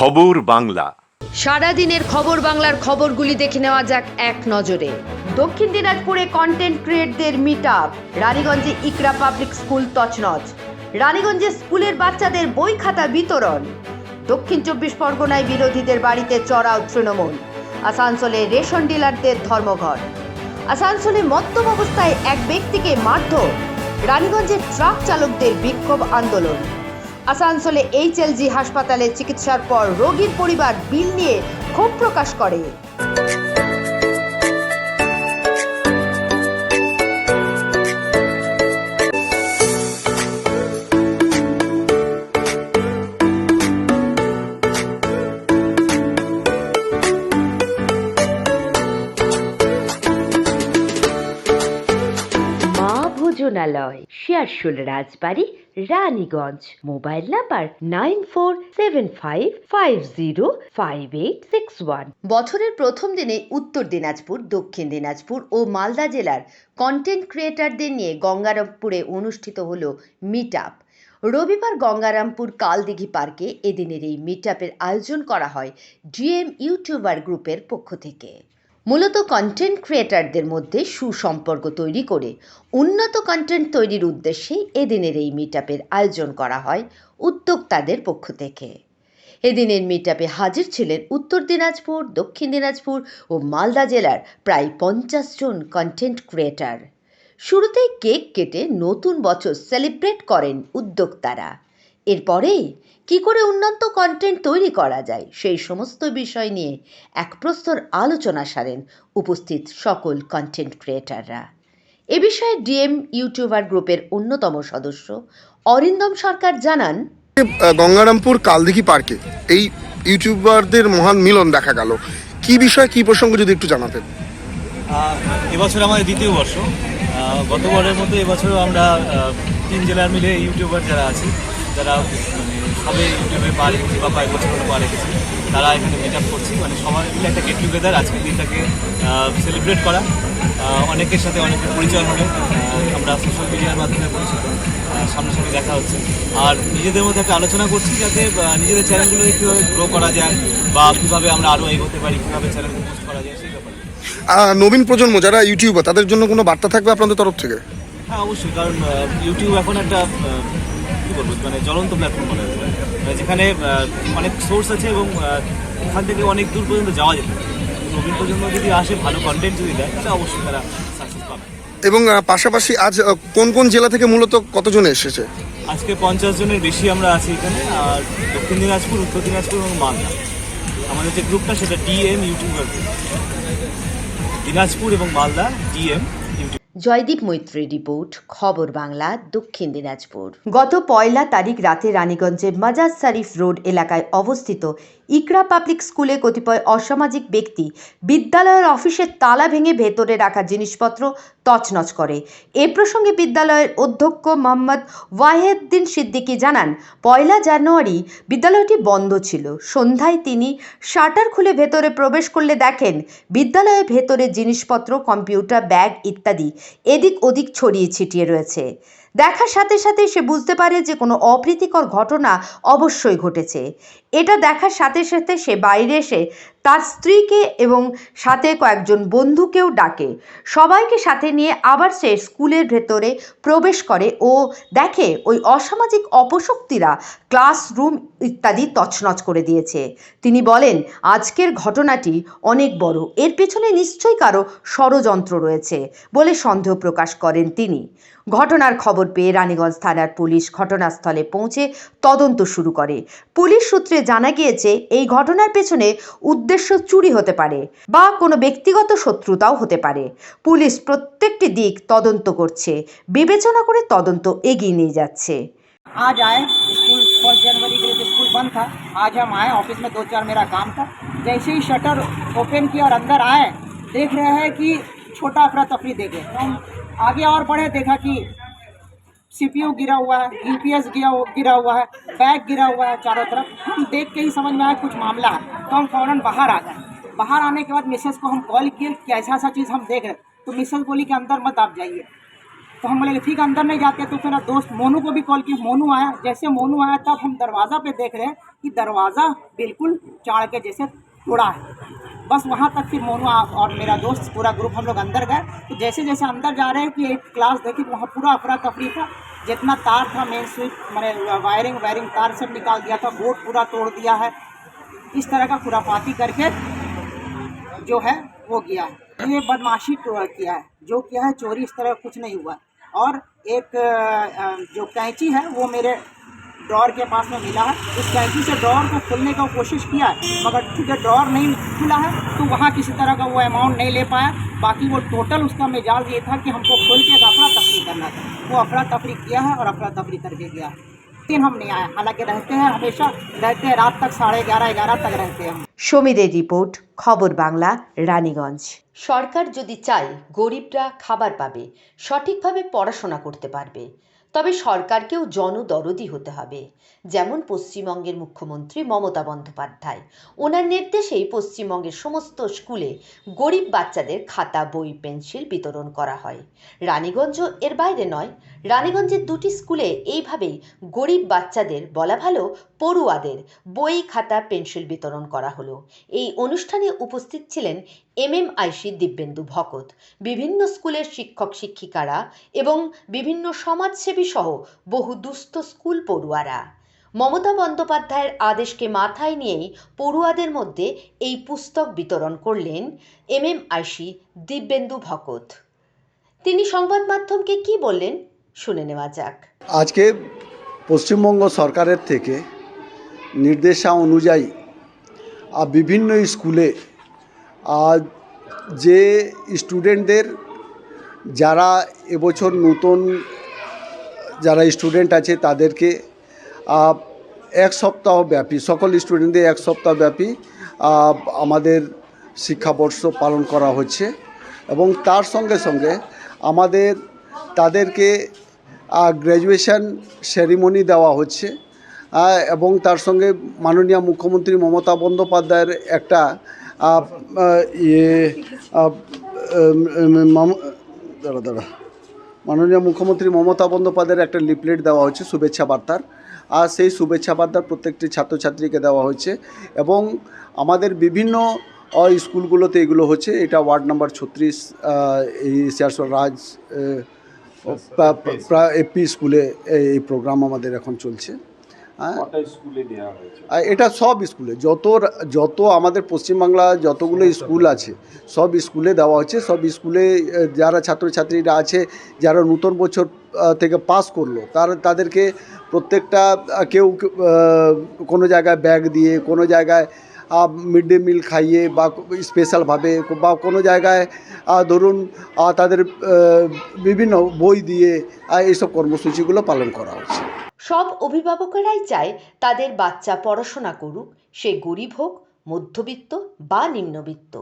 খবর বাংলা। সারাদিনের খবর বাংলার খবরগুলি দেখে নেওয়া যাক এক নজরে। দক্ষিণ দিনাজপুরে কন্টেন্ট ক্রিয়েটরদের মিট আপ, রানীগঞ্জে ইকরা পাবলিক স্কুল তছনছ, রানীগঞ্জে স্কুলের বাচ্চাদের বই খাতা বিতরণ, দক্ষিণ 24 পরগনায় বিরোধীদের বাড়িতে চড়াও তৃণমূল, আসানসোলে রেশন ডিলারদের ধর্মঘট, আসানসোলে মদ্যপ অবস্থায় এক ব্যক্তিকে মারধর, রানীগঞ্জের ট্রাক চালকদের বিক্ষোভ আন্দোলন, আসানসোলে এইচএলজি হাসপাতালে চিকিৎসার পর রোগীর পরিবার বিল নিয়ে ক্ষোভ প্রকাশ করে। মা ভোজনালয়, শিয়ারশোল রাজবাড়ি, রানীগঞ্জ। Mobile number 9475505861। বছরের প্রথম দিনে উত্তর দিনাজপুর, দক্ষিণ দিনাজপুর ও মালদা জেলার কন্টেন্ট ক্রিয়েটরদের নিয়ে গঙ্গারামপুরে অনুষ্ঠিত হলো মিট আপ। রবিবার গঙ্গারামপুর কালদিঘি পার্কে এদিনের এই মিট আপের আয়োজন করা হয় ডিএম ইউটিউবার গ্রুপের পক্ষ থেকে। মূলত কন্টেন্ট ক্রিয়েটরদের মধ্যে সুসম্পর্ক তৈরি করে উন্নত কন্টেন্ট তৈরির উদ্দেশ্যে এদিনের এই মিট আপের আয়োজন করা হয় উদ্যোক্তাদের পক্ষ থেকে। এদিনের মিট আপে হাজির ছিলেন উত্তর দিনাজপুর, দক্ষিণ দিনাজপুর ও মালদা জেলার প্রায় 50 জন কন্টেন্ট ক্রিয়েটর। শুরুতেই কেক কেটে নতুন বছর সেলিব্রেট করেন উদ্যোক্তারা। এরপরেই কি করে উন্নত কন্টেন্ট তৈরি করা যায় সেই সমস্ত বিষয় নিয়ে এক প্রস্তর আলোচনা সারেন উপস্থিত সকল কন্টেন্ট ক্রিয়েটররা। এ বিষয়ে ডিএম ইউটিউবার গ্রুপের অন্যতম সদস্য অরিন্দম সরকার জানান, গঙ্গারামপুর কালদিঘি পার্কে এই ইউটিউবারদের মহান মিলন দেখা গেল। কি বিষয়, কি প্রসঙ্গ যদি একটু জানাতেন। এবছর আমাদের দ্বিতীয় বর্ষ। গতবারের মতো এবছরও আমরা 3 জেলার মিলে ইউটিউবার যারা আছি, যারা সবে ইউটিউবে পা রেখেছি বা কয়েক বছর পা রেখেছি, তারা এখানে মিট আপ করছি। সবাই মিলে একটা গেট টুগেদার, আজকের দিনটাকে সেলিব্রেট করা। অনেকের সাথে অনেকের পরিচয় হবে, আমরা সোশ্যাল মিডিয়ার মাধ্যমে পরিচিত, সামনাসামনি দেখা হচ্ছে। আর নিজেদের মধ্যে একটা আলোচনা করছি যাতে নিজেদের চ্যানেলগুলো কীভাবে গ্রো করা যায় বা কীভাবে আমরা আরও এগোতে পারি, কীভাবে চ্যানেল পোস্ট করা যায় সেই ব্যাপারে। নবীন প্রজন্ম যারা ইউটিউবার, তাদের জন্য কোনো বার্তা থাকবে আপনাদের তরফ থেকে? হ্যাঁ, অবশ্যই, কারণ ইউটিউব এখন একটা কী বলবো, জ্বলন্ত প্ল্যাটফর্ম বলা যেতে পারে, যেখানে অনেক সোর্স আছে এবং এখান থেকে অনেক দূর পর্যন্ত যাওয়া যেতে পারে। নবীন প্রজন্ম যদি আসে, ভালো কন্টেন্ট যদি দেয়, তাহলে অবশ্যই তারা সাকসেস পাবে। এবং পাশাপাশি আজ কোন কোন জেলা থেকে মূলত কতজন এসেছে? আজকে 50 জনের বেশি আমরা আছি এখানে। আর দক্ষিণ দিনাজপুর, উত্তর দিনাজপুর এবং মালদা, আমাদের যে গ্রুপটা সেটা ডিএম ইউটিউবার গ্রুপ। দিনাজপুর এবং মালদা ডিএম ইউটিউব। জয়দীপ মৈত্রী রিপোর্ট, খবর বাংলা, দক্ষিণ দিনাজপুর। গত 1 তারিখ রাতে রানীগঞ্জের মাজাজ শরীফ রোড এলাকায় অবস্থিত ইকরা পাবলিক স্কুলে কতিপয় অসামাজিক ব্যক্তি বিদ্যালয়ের অফিসের তালা ভেঙে ভেতরে রাখা জিনিসপত্র তছনছ করে। এ প্রসঙ্গে বিদ্যালয়ের অধ্যক্ষ মোহাম্মদ ওয়াহিউদ্দিন সিদ্দিকী জানান, 1 জানুয়ারি বিদ্যালয়টি বন্ধ ছিল। সন্ধ্যায় তিনি শাটার খুলে ভেতরে প্রবেশ করলে দেখেন বিদ্যালয়ের ভেতরে জিনিসপত্র, কম্পিউটার, ব্যাগ ইত্যাদি এদিক ওদিক ছড়িয়ে ছিটিয়ে রয়েছে। দেখার সাথে সাথে সে বুঝতে পারে যে কোনো অপ্রীতিকর ঘটনা অবশ্যই ঘটেছে। এটা দেখার সাথে সাথে সে বাইরে এসে তার স্ত্রীকে এবং সাথে কয়েকজন বন্ধুকেও ডাকে। সবাইকে সাথে নিয়ে আবার সে স্কুলের ভেতরে প্রবেশ করে ও দেখে ওই অসামাজিক অপশক্তিরা ক্লাসরুম ইত্যাদি তছনছ করে দিয়েছে। তিনি বলেন, আজকের ঘটনাটি অনেক বড়, এর পেছনে নিশ্চয়ই কারো ষড়যন্ত্র রয়েছে বলে সন্দেহ প্রকাশ করেন তিনি। ঘটনার খবর পেয়ে রানীগঞ্জ থানার পুলিশ ঘটনাস্থলে পৌঁছে তদন্ত শুরু করে। পুলিশ সূত্রে জানা গিয়েছে, এই ঘটনার পেছনে উদ্দেশ্য চুরি হতে পারে বা কোনো ব্যক্তিগত শত্রুতাও হতে পারে। পুলিশ প্রত্যেকটি দিক তদন্ত করছে, বিবেচনা করে তদন্ত এগিয়ে নিয়ে যাচ্ছে। आज आए स्कूल 1 जनवरी के लिए तो स्कूल बंद था। आज हम आए, ऑफिस में 2-4 मेरा काम था। जैसे ही शटर ओपन किया और अंदर आए, देख रहे हैं कि छोटा अफरा तफरी देखे। तो हम आगे और बढ़े, देखा कि सीपीयू गिरा हुआ है, यूपीएस गिरा हुआ है, बैग गिरा हुआ है चारों तरफ। हम देख के ही समझ में आया कुछ मामला है, तो हम फ़ौरन बाहर आ गए। बाहर आने के बाद मिसेस को हम कॉल किए कि ऐसा ऐसा चीज़ हम देख रहे। तो मिसेस बोली कि अंदर मत आप जाइए। तो हम बोले कि ठीक है अंदर नहीं जाते। तो फिर दोस्त मोनू को भी कॉल की, मोनू आया। जैसे मोनू आया तब हम दरवाज़ा पे देख रहे हैं कि दरवाज़ा बिल्कुल चाड़ के जैसे तोड़ा है। बस वहाँ तक फिर मोनू और मेरा दोस्त पूरा ग्रुप हम लोग अंदर गए। तो जैसे जैसे अंदर जा रहे हैं कि एक क्लास देखी, वहाँ पूरा अफरा तफरी था। जितना तार था मेन स्विच मैंने वायरिंग तार सब निकाल दिया था, बोर्ड पूरा तोड़ दिया है। इस तरह का खुरापाती करके जो है वो किया है। ये बदमाशी किया है, जो किया है चोरी, इस तरह कुछ नहीं हुआ। और एक जो कैंची है वो मेरे ड्रॉर के पास में मिला है। उस कैंची से ड्रॉर को खोलने का कोशिश किया है, मगर चूँकि ड्रॉर नहीं खुला है तो वहाँ किसी तरह का वो अमाउंट नहीं ले पाया। बाकी वो टोटल उसका मिजाज ये था कि हमको खोल के अफरा तफरी करना था। वो अफरा तफरी किया है और अफरा तफरी करके गया है। दिन हम नहीं आए, हालांकि रहते हैं, हमेशा रहते हैं, रात तक 11:30 तक रहते हैं हम। সমীরের রিপোর্ট, খবর বাংলা, রানীগঞ্জ। সরকার যদি চায় গরিবরা খাবার পাবে, সঠিকভাবে পড়াশোনা করতে পারবে, তবে সরকারকেও জনদরদি হতে হবে। যেমন পশ্চিমবঙ্গের মুখ্যমন্ত্রী মমতা বন্দ্যোপাধ্যায়, ওনার নির্দেশেই পশ্চিমবঙ্গের সমস্ত স্কুলে গরিব বাচ্চাদের খাতা, বই, পেন্সিল বিতরণ করা হয়। রানীগঞ্জও এর বাইরে নয়। রানীগঞ্জের দুটি স্কুলে এইভাবেই গরিব বাচ্চাদের, বলা ভালো পড়ুয়াদের, বই, খাতা, পেন্সিল বিতরণ করা হলো। এই অনুষ্ঠানে উপস্থিত ছিলেন MMIC দিব্যেন্দু ভকত, বিভিন্ন স্কুলের শিক্ষক শিক্ষিকারা এবং বিভিন্ন সমাজসেবী সহ বহু দুস্থ স্কুল পড়ুয়ারা। মমতা বন্দ্যোপাধ্যায়ের আদেশকে মাথায় নিয়েই পড়ুয়াদের মধ্যে এই পুস্তক বিতরণ করলেন MMIC দিব্যেন্দু ভকত। তিনি সংবাদ মাধ্যমকে কি বললেন শুনে নেওয়া যাক। আজকে পশ্চিমবঙ্গ সরকারের থেকে নির্দেশা অনুযায়ী বিভিন্ন স্কুলে যে স্টুডেন্টদের যারা এবছর নতুন যারা স্টুডেন্ট আছে তাদেরকে এক সপ্তাহ ব্যাপী, সকল স্টুডেন্টদের এক সপ্তাহ ব্যাপী আমাদের শিক্ষাবর্ষ পালন করা হচ্ছে। এবং তার সঙ্গে সঙ্গে আমাদের তাদেরকে গ্র্যাজুয়েশন সেরিমনি দেওয়া হচ্ছে। এবং তার সঙ্গে মাননীয় মুখ্যমন্ত্রী মমতা বন্দ্যোপাধ্যায়ের একটা মাননীয় মুখ্যমন্ত্রী মমতা বন্দ্যোপাধ্যায়ের একটা লিফলেট দেওয়া হচ্ছে শুভেচ্ছা বার্তার। আর সেই শুভেচ্ছা বার্তা প্রত্যেকটি ছাত্রছাত্রীকে দেওয়া হচ্ছে। এবং আমাদের বিভিন্ন স্কুলগুলোতে এগুলো হচ্ছে। এটা ওয়ার্ড নাম্বার 36 এই শেরশোর রাজ এপি স্কুলে এই প্রোগ্রাম আমাদের এখন চলছে। এটা সব স্কুলে যত আমাদের পশ্চিমবাংলা যতগুলো স্কুল আছে সব স্কুলে দেওয়া হচ্ছে। সব স্কুলে যারা ছাত্রছাত্রীরা আছে, যারা নতুন বছর থেকে পাস করলো, তাদেরকে প্রত্যেকটা কেউ কোনো জায়গায় ব্যাগ দিয়ে, কোনো জায়গায় মিড ডে মিল খাইয়ে বা স্পেশালভাবে, বা কোনো জায়গায় ধরুন তাদের বিভিন্ন বই দিয়ে এইসব কর্মসূচিগুলো পালন করা হচ্ছে। সব অভিভাবকেরাই চায় তাদের বাচ্চা পড়াশোনা করুক, সে গরিব হোক, মধ্যবিত্ত বা নিম্নবিত্ত।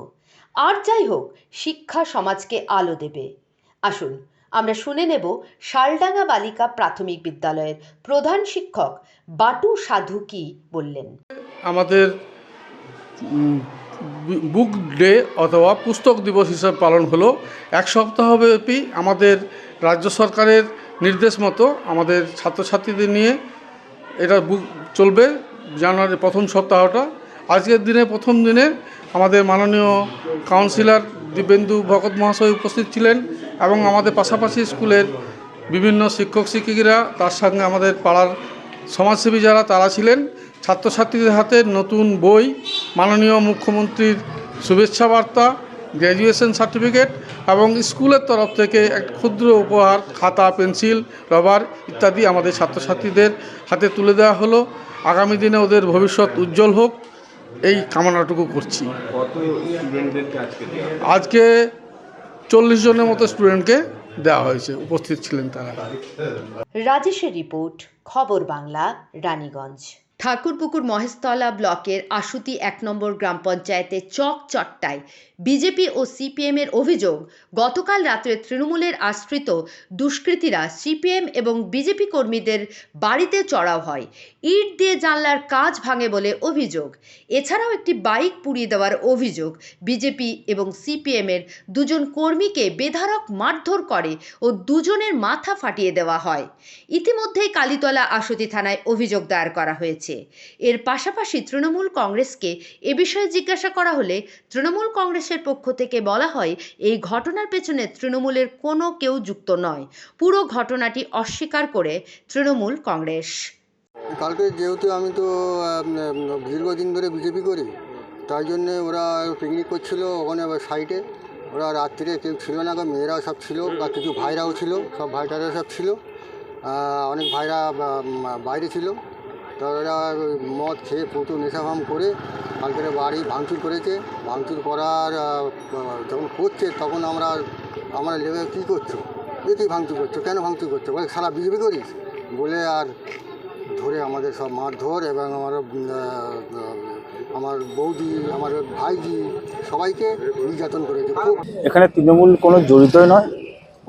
আর যাই হোক, শিক্ষা সমাজকে আলো দেবে। আসুন আমরা শুনে নেব শালডাঙ্গা বালিকা প্রাথমিক বিদ্যালয়ের প্রধান শিক্ষক বাটু সাধু কি বললেন। আমাদের বুক ডে অথবা পুস্তক দিবস হিসাবে পালন হলো। এক সপ্তাহব্যাপী আমাদের রাজ্য সরকারের নির্দেশ মতো আমাদের ছাত্রছাত্রীদের নিয়ে এটা বুক চলবে জানুয়ারির প্রথম সপ্তাহটা। আজকের দিনে প্রথম দিনে আমাদের মাননীয় কাউন্সিলর দিব্যেন্দু ভকত মহাশয় উপস্থিত ছিলেন এবং আমাদের পাশাপাশি স্কুলের বিভিন্ন শিক্ষক শিক্ষিকারা, তার সঙ্গে আমাদের পাড়ার সমাজসেবী যারা তারা ছিলেন। ছাত্রছাত্রীদের হাতে নতুন বই, মাননীয় মুখ্যমন্ত্রীর শুভেচ্ছা বার্তা, গ্র্যাজুয়েশন সার্টিফিকেট এবং স্কুলের তরফ থেকে এক ক্ষুদ্র উপহার, খাতা, পেন্সিল, রবার ইত্যাদি আমাদের ছাত্রছাত্রীদের হাতে তুলে দেওয়া হলো। আগামী দিনে ওদের ভবিষ্যৎ উজ্জ্বল হোক এই কামনাটুকু করছি। আজকে 40 জনের মতো স্টুডেন্টকে দেওয়া হয়েছে, উপস্থিত ছিলেন তারা। রাজেশের রিপোর্ট, খবর বাংলা, রানীগঞ্জ। ঠাকুরপুকুর মহেশতলা ব্লকের আশুতি 1 নম্বর গ্রাম পঞ্চায়েতের চকচট্টায় বিজেপি ও সিপিএমের অভিযোগ, গতকাল রাত্রে তৃণমূলের আশ্রিত দুষ্কৃতীরা সিপিএম এবং বিজেপি কর্মীদের বাড়িতে চড়াও হয়, ইট দিয়ে জানলার কাচ ভাঙে বলে অভিযোগ। এছাড়াও একটি বাইক পুড়িয়ে দেওয়ার অভিযোগ। বিজেপি এবং সিপিএমের দুজন কর্মীকে বেধড়ক মারধর করে ও দুজনের মাথা ফাটিয়ে দেওয়া হয়। ইতিমধ্যেই কালীতলা আশুতি থানায় অভিযোগ দায়ের করা হয়েছে। এর পাশাপাশি তৃণমূল কংগ্রেসকে এ বিষয়ে জিজ্ঞাসা করা হলে তৃণমূল কংগ্রেসের পক্ষ থেকে বলা হয়, এই ঘটনার পেছনে তৃণমূলের কোনো কেউ যুক্ত নয়। পুরো ঘটনাটি অস্বীকার করে তৃণমূল কংগ্রেস। কালকে যেহেতু আমি তো দীর্ঘদিন ধরে বিজেপি করি, তাই জন্যে ওরা পিকনিক করছিল ওখানে সাইডে। ওরা রাত্রিরে কেউ ছিল না, মেয়েরাও সব ছিল, বা কিছু ভাইরাও ছিল, সব ভাইটারা সব ছিল, অনেক ভাইরা বাইরে ছিল। তো ওরা মদ খেয়ে প্রচুর নেশাভাম করে কালকে বাড়ি ভাঙচুর করেছে। ভাঙচুর করার যখন করছে তখন আমরা লেগে কী করছো, কী ভাঙচুর করছো, কেন ভাঙচুর করছো, বলে সারা বিজেপি করিস বলে, আর ধরে আমাদের সব মারধর, এবং আমার বৌদি, আমার ভাইজি সবাইকে নির্যাতন করেছে খুব। এখানে তৃণমূল কোনো জড়িতই নয়।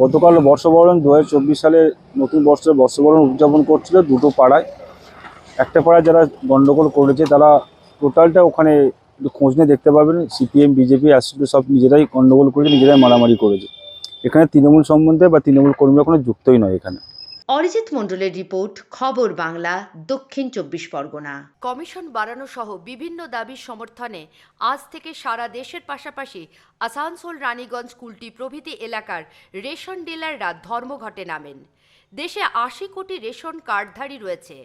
গতকাল বর্ষবরণ 2024 সালে নতুন বর্ষের বর্ষবরণ উদযাপন করছিল দুটো পাড়ায়। একটা পাড়ায় যারা গণ্ডগোল করেছে তারা টোটালটা ওখানে খোঁজ নিয়ে দেখতে পাবেন, সিপিএম বিজেপি আসলে সব নিজেরাই গণ্ডগোল করেছে, নিজেরাই মারামারি করেছে। এখানে তৃণমূল সম্বন্ধে বা তৃণমূল কর্মীরা কোনো যুক্তই নয় এখানে। অরিজিৎ মণ্ডলের রিপোর্ট, খবর বাংলা, দক্ষিণ 24 পরগনা। কমিশন বাড়ানো সহ বিভিন্ন দাবির সমর্থনে আজ থেকে সারা দেশের পাশাপাশি আসানসোল, রানীগঞ্জ, কুলটি প্রভৃতি এলাকার রেশন ডিলাররা ধর্মঘটে নামেন। দেশে 80 কোটি রেশন কার্ডধারী রয়েছে।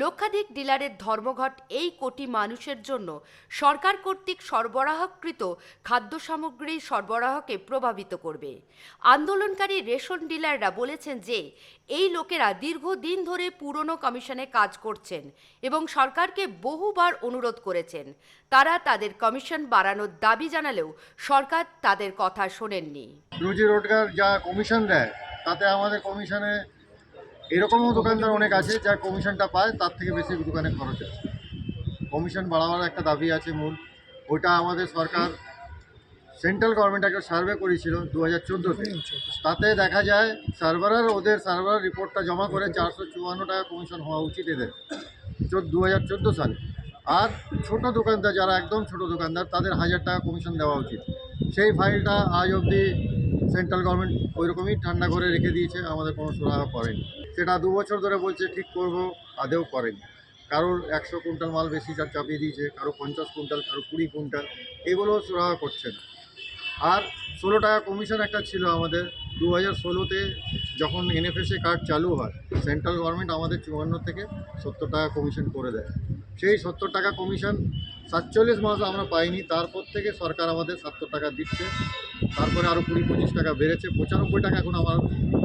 লক্ষাধিক ডিলারের ধর্মঘট এই কোটি মানুষের জন্য সরকার কর্তৃক সরবরাহকৃত খাদ্য সামগ্রীর সরবরাহকে প্রভাবিত করবে। আন্দোলনকারী রেশন ডিলাররা বলেছেন যে এই লোকেরা দীর্ঘদিন ধরে পুরনো কমিশনে কাজ করছেন এবং সরকারকে বহুবার অনুরোধ করেছেন। তারা তাদের কমিশন বাড়ানোর দাবি জানালেও সরকার তাদের কথা শোনেননি। রুজি রোজগার যা কমিশন দেয় তাতে আমাদের কমিশনে এরকমও দোকানদার অনেক আছে যার কমিশনটা পায় তার থেকে বেশি দোকানে খরচ আছে। কমিশন বাড়াবার একটা দাবি আছে মূল, ওটা আমাদের সরকার সেন্ট্রাল গভর্নমেন্ট একটা সার্ভে করেছিল 2014-তে। তাতে দেখা যায় ওদের সার্ভার রিপোর্টটা জমা করে 454 টাকা কমিশন হওয়া উচিত এদের 2014 সালে। আর ছোট দোকানদার যারা একদম ছোট দোকানদার তাদের 1000 টাকা কমিশন দেওয়া উচিত। সেই ফাইলটা আজ অবধি সেন্ট্রাল গভর্নমেন্ট ওইরকমই ঠান্ডা করে রেখে দিয়েছে, আমাদের কোনো সুরাহা করেনি। সেটা 2 বছর ধরে বলছে ঠিক করব, আদেও করেনি। কারোর 100 কুইন্টাল মাল বেশি চাপিয়ে দিয়েছে, কারো 50 কুইন্টাল, কারো 20 কুইন্টাল, এগুলো সুরাহা করছে না। আর 16 টাকা কমিশন একটা ছিল আমাদের 2016-তে যখন এনএফএসএ কার্ড চালু হয়, সেন্ট্রাল গভর্নমেন্ট আমাদের 54 থেকে 70 টাকা কমিশন করে দেয়। সেই 70 টাকা কমিশন 47 মাস আমরা পাইনি, তারপর থেকে সরকার আমাদের 70 টাকা দিচ্ছে। তারপরে আরও 20-25 টাকা বেড়েছে, 95 টাকা এখন আমার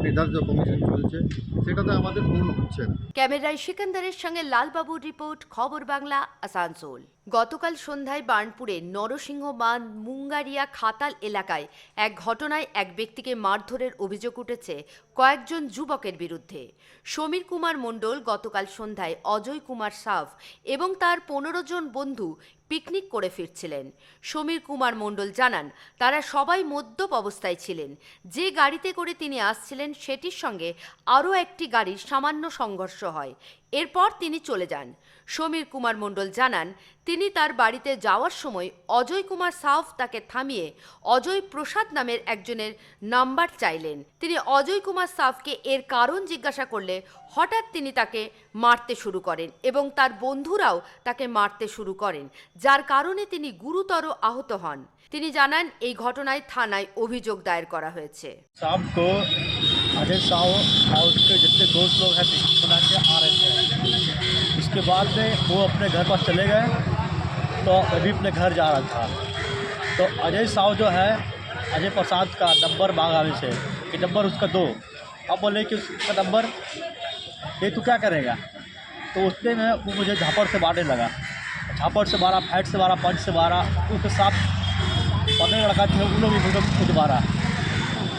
নির্ধারিত কমিশন চলছে, সেটাতে আমাদের পূর্ণ হচ্ছে না। ক্যামেরায় সিকান্দারের সঙ্গে লালবাবুর রিপোর্ট, খবর বাংলা, আসানসোল। গতকাল সন্ধ্যায় বার্নপুরে নরসিংহবাঁধ মুঙ্গারিয়া খাতাল এলাকায় এক ঘটনায় এক ব্যক্তিকে মারধরের অভিযোগ উঠেছে কয়েকজন যুবকের বিরুদ্ধে। সমীর কুমার মণ্ডল গতকাল সন্ধ্যায় অজয় কুমার সাফ এবং তার 15 জন বন্ধু পিকনিক করে ফিরছিলেন। সমীর কুমার মণ্ডল জানান, তারা সবাই মদ্যপ অবস্থায় ছিলেন। যে গাড়িতে করে তিনি আসছিলেন সেটির সঙ্গে আরও একটি গাড়ির সামান্য সংঘর্ষ হয়। এরপর তিনি চলে যান। সমীর কুমার মণ্ডল জানান, তিনি তার বাড়িতে যাওয়ার সময় অজয় কুমার সাফ তাকে থামিয়ে অজয় প্রসাদ নামের একজনের নাম্বার চাইলেন। তিনি অজয় কুমার সাফকে এর কারণ জিজ্ঞাসা করলে হঠাৎ তিনি তাকে মারতে শুরু করেন এবং তার বন্ধুরাও তাকে মারতে শুরু করেন, যার কারণে তিনি গুরুতর আহত হন। তিনি জানান, এই ঘটনায় থানায় অভিযোগ দায়ের করা হয়েছে। शाम को अजय साहु और उसके जितने दोस्त लोग हैं पिकनिक बना के आ रहे थे। उसके बाद में वो अपने घर पर चले गए, तो अभी अपने घर जा रहा था। तो अजय साहु जो है, अजय प्रसाद का नंबर मांगा हमसे कि नंबर उसका दो। अब बोले कि उसका नंबर ये तू क्या करेगा। तो उसने में वो मुझे झापड़ से मारने लगा, झापड़ से मारा, फैट से मारा, पंच से मारा। उसके साथ 15 लड़का थे, उन लोग भी मुझे मारा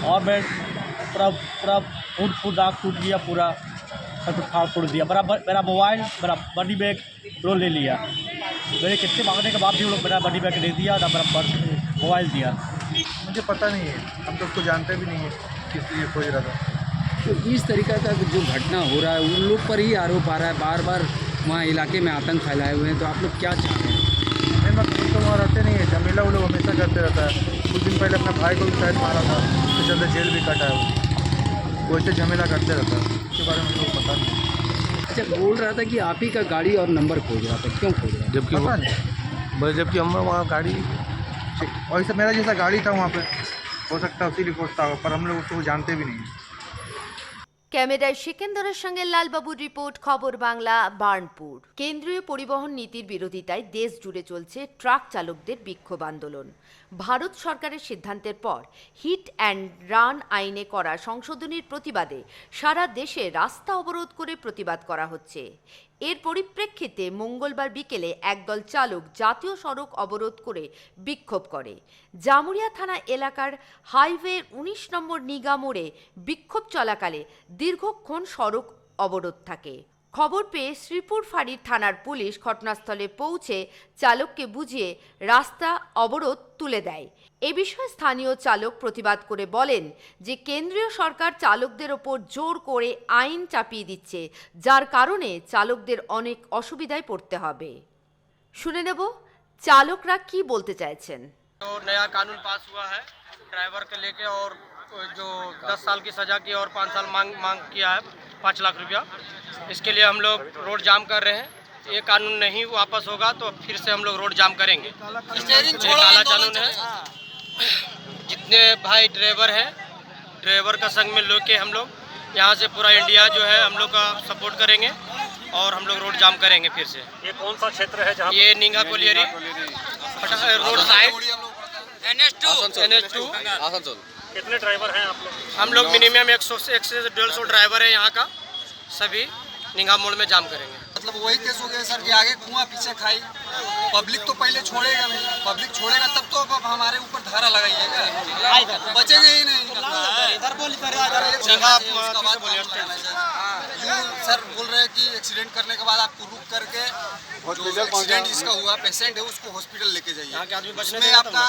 और मैं पूरा फूट नाक टूट गया पूरा। सब कुछ फाड़ फोड़ दिया। मेरा मोबाइल, मेरा मनी बैग वो ले लिया। मेरे कितने मांगने के बाद भी वो लोग मेरा मनी बैग दे दिया, ना मेरा पर्स मोबाइल दिया। मुझे पता नहीं है, हम तो उसको जानते भी नहीं है किस लिए खोज रहा था। तो इस तरीका का जो घटना हो रहा है उन लोग पर ही आरोप आ रहा है, बार बार वहाँ इलाके में आतंक फैलाए हुए हैं, तो आप लोग क्या चाहते हैं? नहीं, मैं खुद तो वहाँ रहते नहीं है, झमेला वो लोग हमेशा करते रहता है। कुछ दिन पहले अपने भाई को भी शायद मारा था, उसके चलते जेल भी कटा है वो ऐसे झमेला करते रहता है, उसके बारे में लोग पता नहीं। अच्छा, बोल रहा था कि आप ही का गाड़ी और नंबर खोज रहा था, क्यों खोज रहा था? जबकि जबकि हम वहाँ गाड़ी वैसे मेरा जैसा गाड़ी था वहाँ पे, हो सकता है उसी लिए खोजता हो, पर हम लोग उसको जानते भी नहीं। ক্যামেরায় সিকেন্দরের সঙ্গে লালবাবুর রিপোর্ট, খবর বাংলা, বার্নপুর। কেন্দ্রীয় পরিবহন নীতির বিরোধিতায় দেশ জুড়ে চলছে ট্রাক চালকদের বিক্ষোভ আন্দোলন। ভারত সরকারের সিদ্ধান্তের পর হিট অ্যান্ড রান আইনে করা সংশোধনীর প্রতিবাদে সারা দেশে রাস্তা অবরোধ করে প্রতিবাদ করা হচ্ছে। এর পরিপ্রেক্ষিতে মঙ্গলবার বিকেলে একদল চালক জাতীয় সড়ক অবরোধ করে বিক্ষোভ করে। জামুরিয়া থানা এলাকার হাইওয়ের ১৯ নম্বর নিগা মোড়ে বিক্ষোভ চলাকালে দীর্ঘক্ষণ সড়ক অবরোধ থাকে। খবর পেয়ে শ্রীপুর ফাঁড়ির থানার পুলিশ ঘটনাস্থলে পৌঁছে চালককে বুঝিয়ে রাস্তা অবরোধ তুলে দেয়। এ বিষয়ে স্থানীয় চালক প্রতিবাদ করে বলেন যে কেন্দ্রীয় সরকার চালকদের ওপর জোর করে আইন চাপিয়ে দিচ্ছে, যার কারণে চালকদের অনেক অসুবিধায় পড়তে হবে। শুনে নেব চালকরা কি বলতে চাইছেন। तो नया कानून पास हुआ है ड्राइवर के लेके, और जो 10 साल की सज़ा की और 5 साल मांग किया है 5 लाख रुपया। इसके लिए हम लोग रोड जाम कर रहे हैं। ये कानून नहीं वापस होगा तो फिर से हम लोग रोड जाम करेंगे। ये काला कानून है। जितने भाई ड्राइवर हैं, ड्राइवर का संग में लेके हम लोग यहाँ से पूरा इंडिया जो है हम लोग का सपोर्ट करेंगे और हम लोग रोड जाम करेंगे फिर से। ये कौन सा क्षेत्र है जहाँ ये Ningha colliery road side NH2 Asansol. कितने ड्राइवर हैं आप लोग? हम लोग मिनिमम 100 से 150 ड्राइवर है यहाँ का, सभी निंगा मोड़ में जाम करेंगे। मतलब वही केस हो गया सर कि आगे कुआं पीछे खाई। पब्लिक तो पहले छोड़ेगा नहीं, पब्लिक छोड़ेगा तब तो अब हमारे ऊपर धारा लगाइएगा, बचेंगे ही नहीं। सर बोल रहे हैं कि एक्सीडेंट करने के बाद आपको रुक करके जो एक्सीडेंट जिसका हुआ पेशेंट है उसको हॉस्पिटल लेके जाइए, उसमें आपका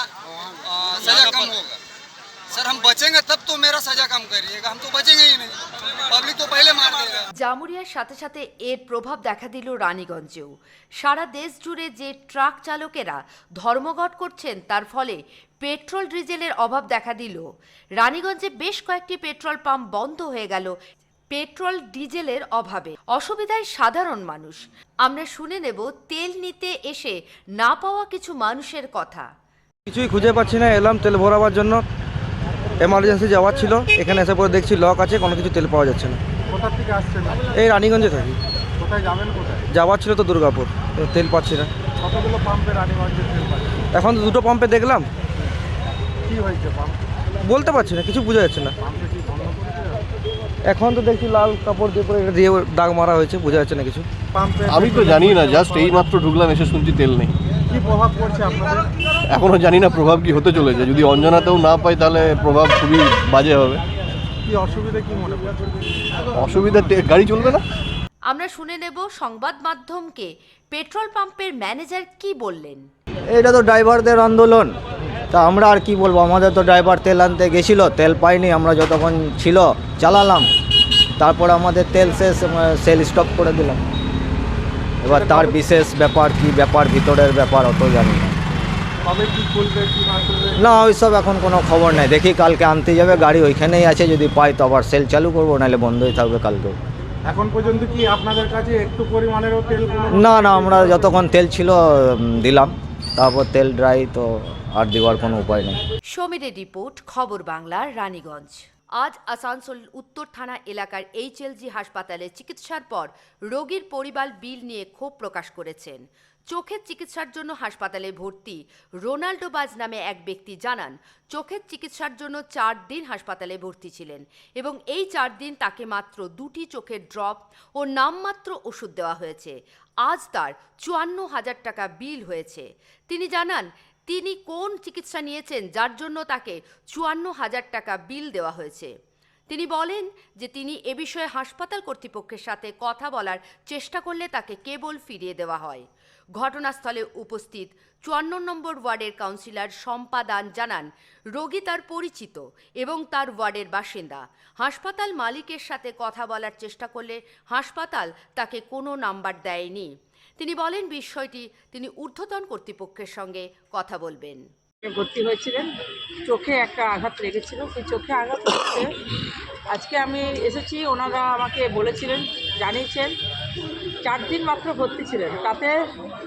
सजा कम होगा। सर हम बचेंगे तब तो मेरा सजा कम करिएगा, हम तो बचेंगे ही नहीं, पब्लिक तो पहले मार देगा। জামুরিয়ার সাথে সাথে এর প্রভাব দেখা দিল রানীগঞ্জেও। সারা দেশ জুড়ে যে ট্রাক চালকেরা ধর্মঘট করছেন, তার ফলে পেট্রোল ডিজেলের অভাব দেখা দিল। রানীগঞ্জে বেশ কয়েকটি পেট্রোল পাম্প বন্ধ হয়ে গেল পেট্রোল ডিজেলের অভাবে। অসুবিধায় সাধারণ মানুষ। আমরা শুনে নেব তেল নিতে এসে না পাওয়া কিছু মানুষের কথা। কিছুই খুঁজে পাচ্ছি না, এলাম তেল ভরাবার জন্য, এমার্জেন্সি যাওয়ার ছিল, এখানে এসে পরে দেখছি লক আছে, কোনো কিছু তেল পাওয়া যাচ্ছে না। কোথা থেকে আসছেন? এই রানীগঞ্জে থাকি। কোথায় যাবেন? কোথায় যাওয়ার ছিল তো দুর্গাপুর, তেল পাচ্ছি না। কতগুলো পাম্পে রানীগঞ্জে তেল পাচ্ছেন? এখন তো 2টো পাম্পে দেখলাম, কি হয়েছে পাম্প? বলতে পারছি না, কিছু বোঝা যাচ্ছে না। পাম্পে কি বন্ধ করেছে? এখন তো দেখছি লাল কাপড় দিয়ে পরে এটা দিয়ে দাগ মারা হয়েছে, বোঝা যাচ্ছে না কিছু। পাম্পে আমি তো জানি না, জাস্ট এই মাত্র ঢুকলাম, এসে শুনছি তেল নেই। কি প্রভাব পড়ছে আপনাদের? এখনো জানি না প্রভাব কি হতে চলেছে। যদি অঞ্জনাতেও না পাই তাহলে প্রভাব খুবই বাজে হবে। কি অসুবিধা কি মনে করছে? অসুবিধা, গাড়ি চলবে না। আমরা শুনে নেব সংবাদ মাধ্যমকে পেট্রোল পাম্পের ম্যানেজার কি বললেন। এটা তো ড্রাইভারদের আন্দোলন, তা আমরা আর কি বলবো। আমাদের তো ড্রাইভার তেল আনতে গেছিলো, তেল পাইনি, আমরা যতক্ষণ ছিল চালালাম, তারপর আমাদের তেল শেষ, সেল স্টপ করে দিলাম। এবার তার বিশেষ ব্যাপার কি ব্যাপার, ভিতরের ব্যাপার অত জানি না। কবে কি খুলবে কি না খুলবে? না, ওইসব এখন কোনো খবর নেই। দেখি কালকে আনতে যাবে, গাড়ি ওইখানেই আছে, যদি পাই তো আবার সেল চালু করবো, নাহলে বন্ধই থাকবে কালকেও। এখন পর্যন্ত কি আপনাদের কাছে একটু পরিমাণেরও তেল? না না, আমরা যতক্ষণ তেল ছিল দিলাম, তারপর তেল ড্রাই, তো আর দেওয়ার কোনো উপায় নেই। সমীরের রিপোর্ট, খবর বাংলা, রানীগঞ্জ। আজ আসানসোল উত্তর থানা এলাকার HLG হাসপাতালে চিকিৎসার পর রোগীর পরিবার বিল নিয়ে ক্ষোভ প্রকাশ করেছেন। চোখের চিকিৎসার জন্য হাসপাতালে ভর্তি রোনাল্ডো বাজ নামে এক ব্যক্তি জানান, চোখের চিকিৎসার জন্য 4 দিন হাসপাতালে ভর্তি ছিলেন এবং এই 4 দিন তাকে মাত্র 2টি চোখের ড্রপ ও নামমাত্র ওষুধ দেওয়া হয়েছে। আজ তার 54,000 টাকা বিল হয়েছে। তিনি জানান, তিনি কোন চিকিৎসা নিয়েছেন যার জন্য তাকে 54,000 টাকা বিল দেওয়া হয়েছে। তিনি বলেন যে তিনি এ বিষয়ে হাসপাতাল কর্তৃপক্ষের সাথে কথা বলার চেষ্টা করলে তাকে কেবল ফিরিয়ে দেওয়া হয়। ঘটনাস্থলে উপস্থিত 54 নম্বর ওয়ার্ডের কাউন্সিলর শম্পা দান জানান, রোগী তার পরিচিত এবং তার ওয়ার্ডের বাসিন্দা। হাসপাতাল মালিকের সাথে কথা বলার চেষ্টা করলে হাসপাতাল তাকে কোনো নাম্বার দেয়নি। তিনি বলেন বিষয়টি তিনি ঊর্ধ্বতন কর্তৃপক্ষের সঙ্গে কথা বলবেন। ভর্তি হয়েছিলেন, চোখে একটা আঘাত লেগেছিল, সেই চোখে আঘাত হচ্ছে। আজকে আমি এসেছি, ওনারা আমাকে বলেছিলেন, জানিয়েছেন 4 দিন মাত্র ভর্তি ছিলেন, তাতে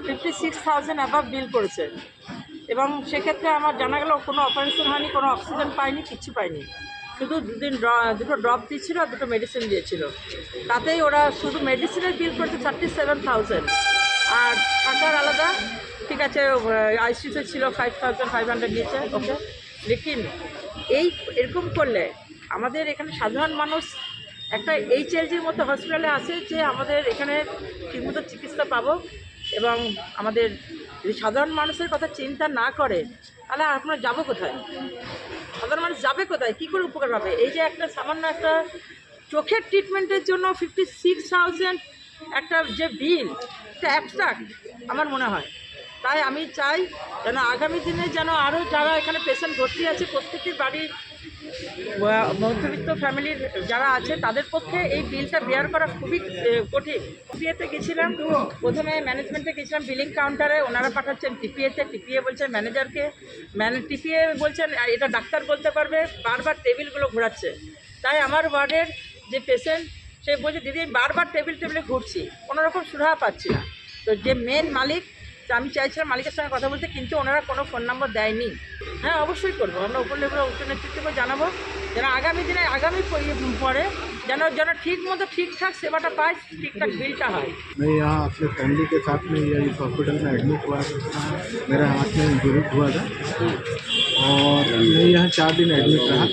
56,000 অ্যাবাভ বিল করেছে এবং সেক্ষেত্রে আমার জানা গেল কোনো অপারেশন হয়নি, কোনো অক্সিজেন পাইনি, কিচ্ছু পাইনি, শুধু দুটো ড্রপ দিয়েছিল আর দুটো মেডিসিন দিয়েছিল। তাতেই ওরা শুধু মেডিসিনের বিল করেছে 37,000 আর থাকার আলাদা, ঠিক আছে, আইসিইউতে ছিল 5,500 নিয়েছে, ওকে। লেকিন এরকম করলে আমাদের এখানে সাধারণ মানুষ একটা HLGর মতো হসপিটালে আসে যে আমাদের এখানে ঠিকমতো চিকিৎসা পাবো, এবং আমাদের যদি সাধারণ মানুষের কথা চিন্তা না করে তাহলে আপনারা যাবো কোথায়? সাধারণ মানুষ যাবে কোথায়? কী করে উপকার পাবে? এই যে একটা সামান্য একটা চোখের ট্রিটমেন্টের জন্য 56,000 একটা যে বিল, একটা অ্যাবস্ট্রাক্ট আমার মনে হয়। তাই আমি চাই যেন আগামী দিনে যেন আরও যারা এখানে পেশেন্ট ভর্তি আছে, প্রত্যেকের বাড়ির মধ্যবিত্ত ফ্যামিলির যারা আছে তাদের পক্ষে এই বিলটা বেয়ার করা খুবই কঠিন। টিপিএতে গেছিলাম, প্রথমে ম্যানেজমেন্টে গেছিলাম, বিলিং কাউন্টারে ওনারা পাঠাচ্ছেন টিপিএ বলছেন ম্যানেজারকে, টিপিএ বলছেন এটা ডাক্তার বলতে পারবে, বারবার টেবিলগুলো ঘোরাচ্ছে। তাই আমার ওয়ার্ডের যে পেশেন্ট সে বলছে, দিদি আমি বারবার টেবিলে ঘুরছি, কোনোরকম সুরাহা পাচ্ছি না। তো যে মেন মালিক, আমি চাইছিলাম মালিকের সঙ্গে কথা বলতে, কিন্তু ওনারা কোনো ফোন নাম্বার দেয়নি। হ্যাঁ, অবশ্যই করবো, আমরা উপর লেভেলে উচ্চ নেতৃত্বকে জানাবো যেন আগামী দিনে পরে যেন ঠিক মতো ঠিকঠাক সেবাটা পায়, ঠিকঠাক বিলটা হয়। मैं यहाँ अपने फैमिली के साथ में इस हॉस्पिटल में एडमिट हुआ था, मेरा हाथ में इंजरी हुआ था और मैं यहाँ 4 दिन एडमिट रहा।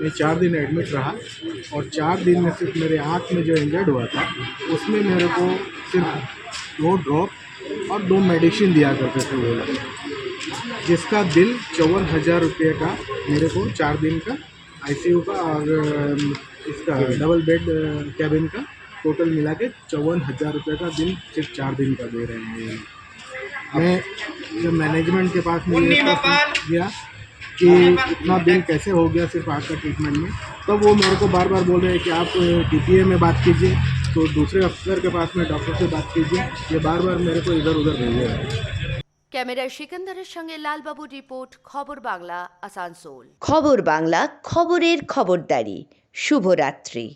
मैं 4 दिन एडमिट रहा और 4 दिन में सिर्फ मेरे आँख में जो इंजर्ड हुआ था उसमें मेरे को सिर्फ 2 ड्रॉप और 2 मेडिसिन दिया करते थे वो लोग, जिसका बिल 54,000 रुपये का मेरे को 4 दिन का ICU का और इसका डबल बेड कैबिन का टोटल मिला के 54,000 रुपये का बिल सिर्फ 4 दिन का दे रहे हैं। मैं जब मैनेजमेंट के पास में गया कि इतना बिल कैसे हो गया सिर्फ आँख का ट्रीटमेंट में, तब वो मेरे को बार बार बोल रहे हैं कि आप TPA में बात कीजिए, तो दूसरे अफसर के पास में डॉक्टर से बात कीजिए, ये बार बार मेरे को इधर उधर भेजे हैं। ক্যামেরায় সিকান্দারের সঙ্গে লালবাবু রিপোর্ট, খবর বাংলা, আসানসোল। খবর বাংলা, খবরের খবরদারি। শুভরাত্রি।